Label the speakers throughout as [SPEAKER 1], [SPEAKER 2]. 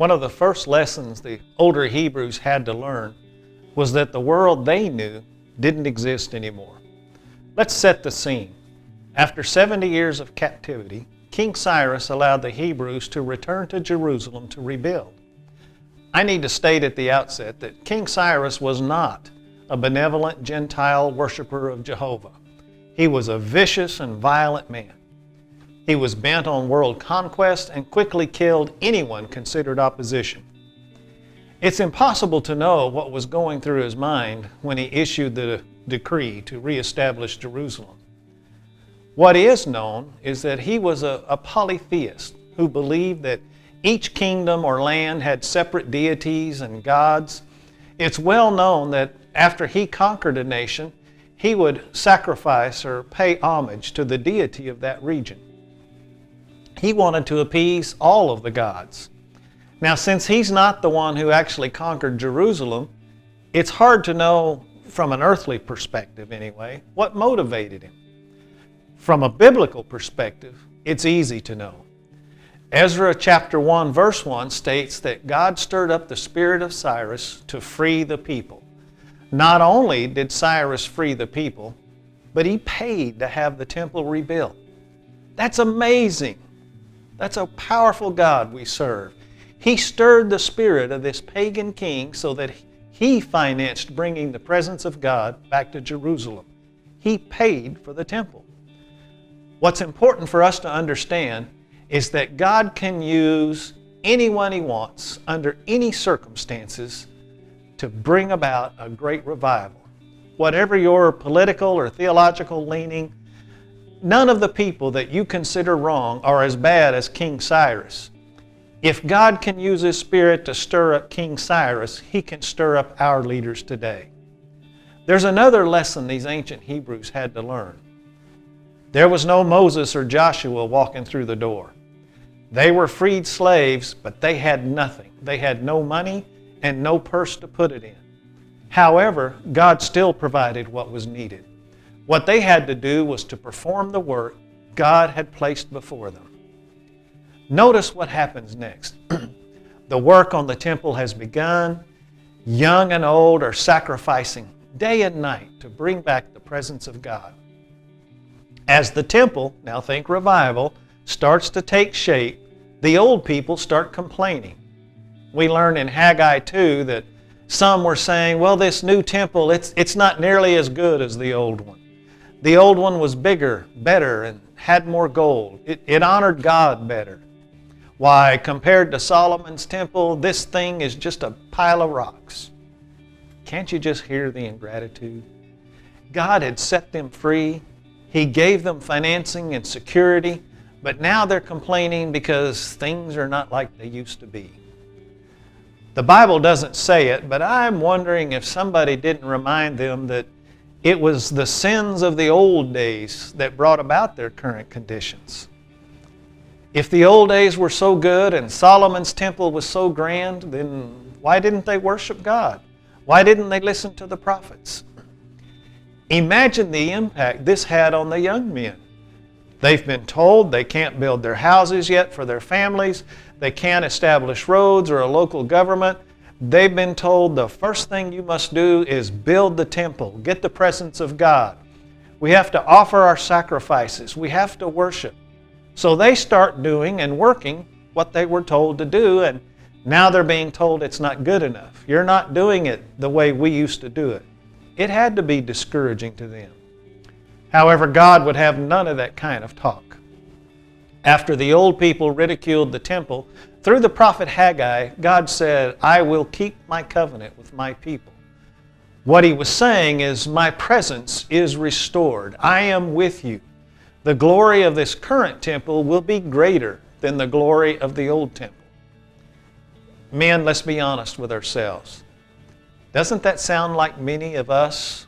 [SPEAKER 1] One of the first lessons the older Hebrews had to learn was that the world they knew didn't exist anymore. Let's set the scene. After 70 years of captivity, King Cyrus allowed the Hebrews to return to Jerusalem to rebuild. I need to state at the outset that King Cyrus was not a benevolent Gentile worshiper of Jehovah. He was a vicious and violent man. He was bent on world conquest and quickly killed anyone considered opposition. It's impossible to know what was going through his mind when he issued the decree to reestablish Jerusalem. What is known is that he was a polytheist who believed that each kingdom or land had separate deities and gods. It's well known that after he conquered a nation, he would sacrifice or pay homage to the deity of that region. He wanted to appease all of the gods. Now, since he's not the one who actually conquered Jerusalem, it's hard to know, from an earthly perspective anyway, what motivated him. From a biblical perspective, it's easy to know. Ezra chapter 1 verse 1 states that God stirred up the spirit of Cyrus to free the people. Not only did Cyrus free the people, but he paid to have the temple rebuilt. That's amazing. That's a powerful God we serve. He stirred the spirit of this pagan king so that he financed bringing the presence of God back to Jerusalem. He paid for the temple. What's important for us to understand is that God can use anyone He wants under any circumstances to bring about a great revival. Whatever your political or theological leaning, none of the people that you consider wrong are as bad as King Cyrus. If God can use His Spirit to stir up King Cyrus, He can stir up our leaders today. There's another lesson these ancient Hebrews had to learn. There was no Moses or Joshua walking through the door. They were freed slaves, but they had nothing. They had no money and no purse to put it in. However, God still provided what was needed. What they had to do was to perform the work God had placed before them. Notice what happens next. The work on the temple has begun. Young and old are sacrificing day and night to bring back the presence of God. As the temple, now think revival, starts to take shape, the old people start complaining. We learn in Haggai 2 that some were saying, well, this new temple, it's not nearly as good as the old one. The old one was bigger, better, and had more gold. It honored God better. Why, compared to Solomon's temple, this thing is just a pile of rocks. Can't you just hear the ingratitude? God had set them free. He gave them financing and security, but now they're complaining because things are not like they used to be. The Bible doesn't say it, but I'm wondering if somebody didn't remind them that it was the sins of the old days that brought about their current conditions. If the old days were so good and Solomon's temple was so grand, then why didn't they worship God? Why didn't they listen to the prophets? Imagine the impact this had on the young men. They've been told they can't build their houses yet for their families. They can't establish roads or a local government. They've been told the first thing you must do is build the temple, get the presence of God. We have to offer our sacrifices. We have to worship. So they start doing and working what they were told to do, and now they're being told it's not good enough. You're not doing it the way we used to do it. It had to be discouraging to them. However, God would have none of that kind of talk. After the old people ridiculed the temple, through the prophet Haggai, God said, I will keep my covenant with my people. What He was saying is, my presence is restored. I am with you. The glory of this current temple will be greater than the glory of the old temple. Men, let's be honest with ourselves. Doesn't that sound like many of us?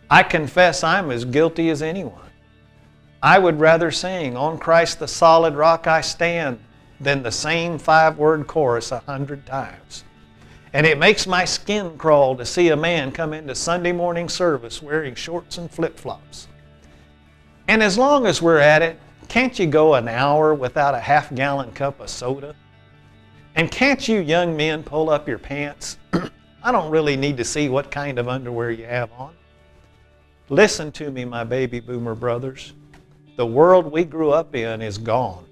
[SPEAKER 1] I confess I'm as guilty as anyone. I would rather sing, on Christ the solid rock I stand, than the same 5-word chorus 100 times. And it makes my skin crawl to see a man come into Sunday morning service wearing shorts and flip-flops. And as long as we're at it, can't you go an hour without a half-gallon cup of soda? And can't you young men pull up your pants? I don't really need to see what kind of underwear you have on. Listen to me, my baby boomer brothers. The world we grew up in is gone.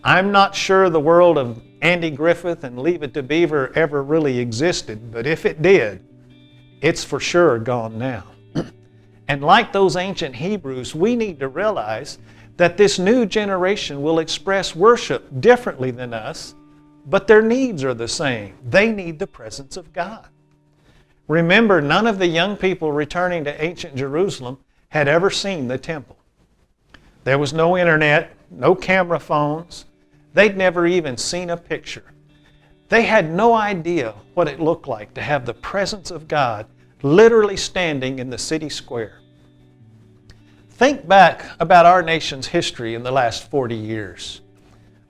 [SPEAKER 1] I'm not sure the world of Andy Griffith and Leave It to Beaver ever really existed, but if it did, it's for sure gone now. And like those ancient Hebrews, we need to realize that this new generation will express worship differently than us, but their needs are the same. They need the presence of God. Remember, none of the young people returning to ancient Jerusalem had ever seen the temple. There was no internet, no camera phones. They'd never even seen a picture. They had no idea what it looked like to have the presence of God literally standing in the city square. Think back about our nation's history in the last 40 years.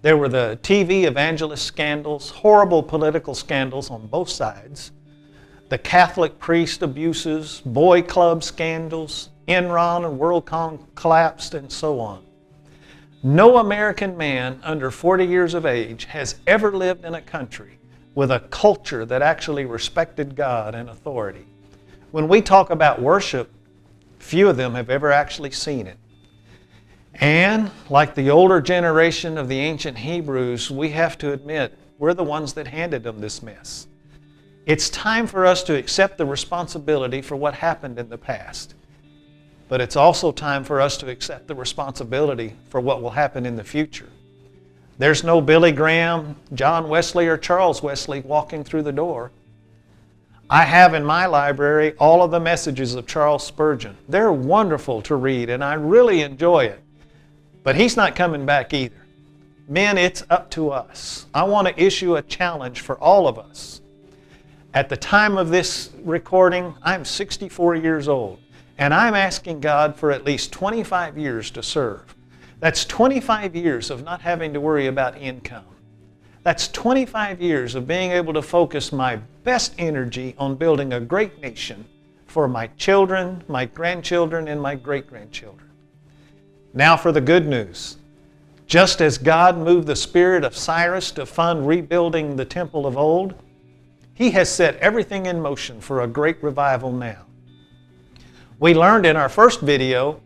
[SPEAKER 1] There were the TV evangelist scandals, horrible political scandals on both sides, the Catholic priest abuses, boy club scandals, Enron and WorldCom collapsed, and so on. No American man under 40 years of age has ever lived in a country with a culture that actually respected God and authority. When we talk about worship, few of them have ever actually seen it. And like the older generation of the ancient Hebrews, we have to admit we're the ones that handed them this mess. It's time for us to accept the responsibility for what happened in the past. But it's also time for us to accept the responsibility for what will happen in the future. There's no Billy Graham, John Wesley, or Charles Wesley walking through the door. I have in my library all of the messages of Charles Spurgeon. They're wonderful to read, and I really enjoy it. But he's not coming back either. Men, it's up to us. I want to issue a challenge for all of us. At the time of this recording, I'm 64 years old, and I'm asking God for at least 25 years to serve. That's 25 years of not having to worry about income. That's 25 years of being able to focus my best energy on building a great nation for my children, my grandchildren, and my great-grandchildren. Now for the good news. Just as God moved the spirit of Cyrus to fund rebuilding the temple of old, He has set everything in motion for a great revival now. We learned in our first video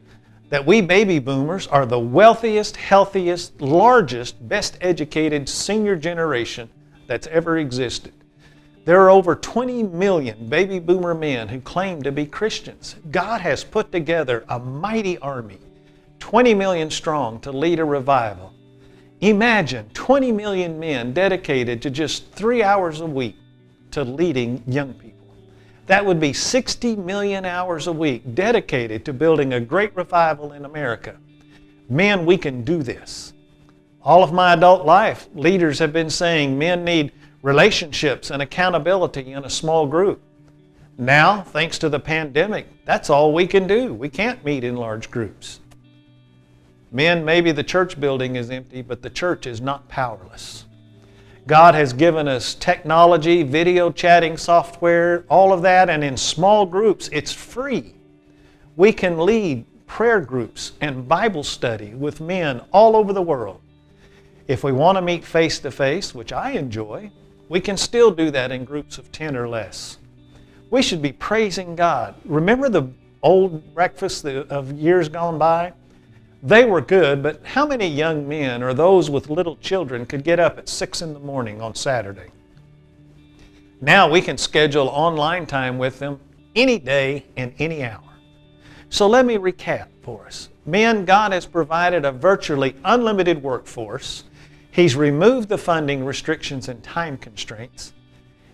[SPEAKER 1] that we baby boomers are the wealthiest, healthiest, largest, best educated senior generation that's ever existed. There are over 20 million baby boomer men who claim to be Christians. God has put together a mighty army, 20 million strong, to lead a revival. Imagine 20 million men dedicated to just 3 hours a week to leading young people. That would be 60 million hours a week dedicated to building a great revival in America. Men, we can do this. All of my adult life, leaders have been saying men need relationships and accountability in a small group. Now, thanks to the pandemic, that's all we can do. We can't meet in large groups. Men, maybe the church building is empty, but the church is not powerless. God has given us technology, video chatting software, all of that, and in small groups, it's free. We can lead prayer groups and Bible study with men all over the world. If we want to meet face to face, which I enjoy, we can still do that in groups of 10 or less. We should be praising God. Remember the old breakfasts of years gone by? They were good, but how many young men or those with little children could get up at 6 in the morning on Saturday? Now we can schedule online time with them any day and any hour. So let me recap for us. Men, God has provided a virtually unlimited workforce. He's removed the funding restrictions and time constraints.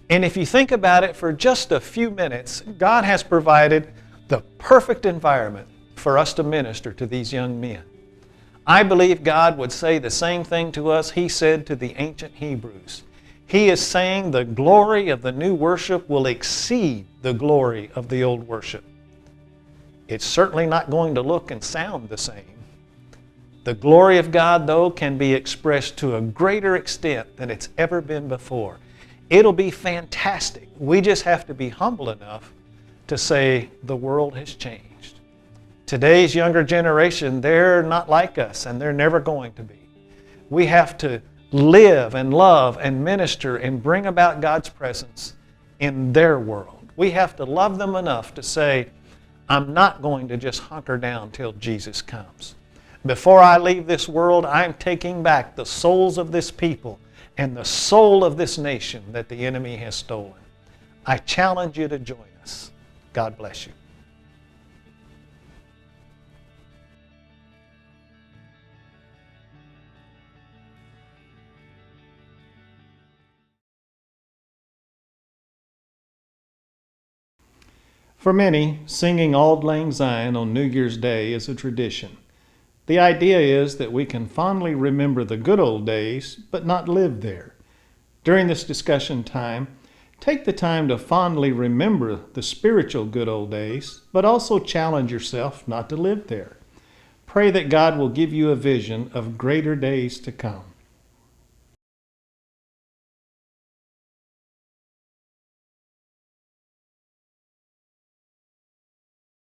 [SPEAKER 1] And if you think about it for just a few minutes, God has provided the perfect environment for us to minister to these young men. I believe God would say the same thing to us He said to the ancient Hebrews. He is saying the glory of the new worship will exceed the glory of the old worship. It's certainly not going to look and sound the same. The glory of God, though, can be expressed to a greater extent than it's ever been before. It'll be fantastic. We just have to be humble enough to say the world has changed. Today's younger generation, they're not like us, and they're never going to be. We have to live and love and minister and bring about God's presence in their world. We have to love them enough to say, I'm not going to just hunker down till Jesus comes. Before I leave this world, I'm taking back the souls of this people and the soul of this nation that the enemy has stolen. I challenge you to join us. God bless you. For many, singing Auld Lang Syne on New Year's Day is a tradition. The idea is that we can fondly remember the good old days, but not live there. During this discussion time, take the time to fondly remember the spiritual good old days, but also challenge yourself not to live there. Pray that God will give you a vision of greater days to come.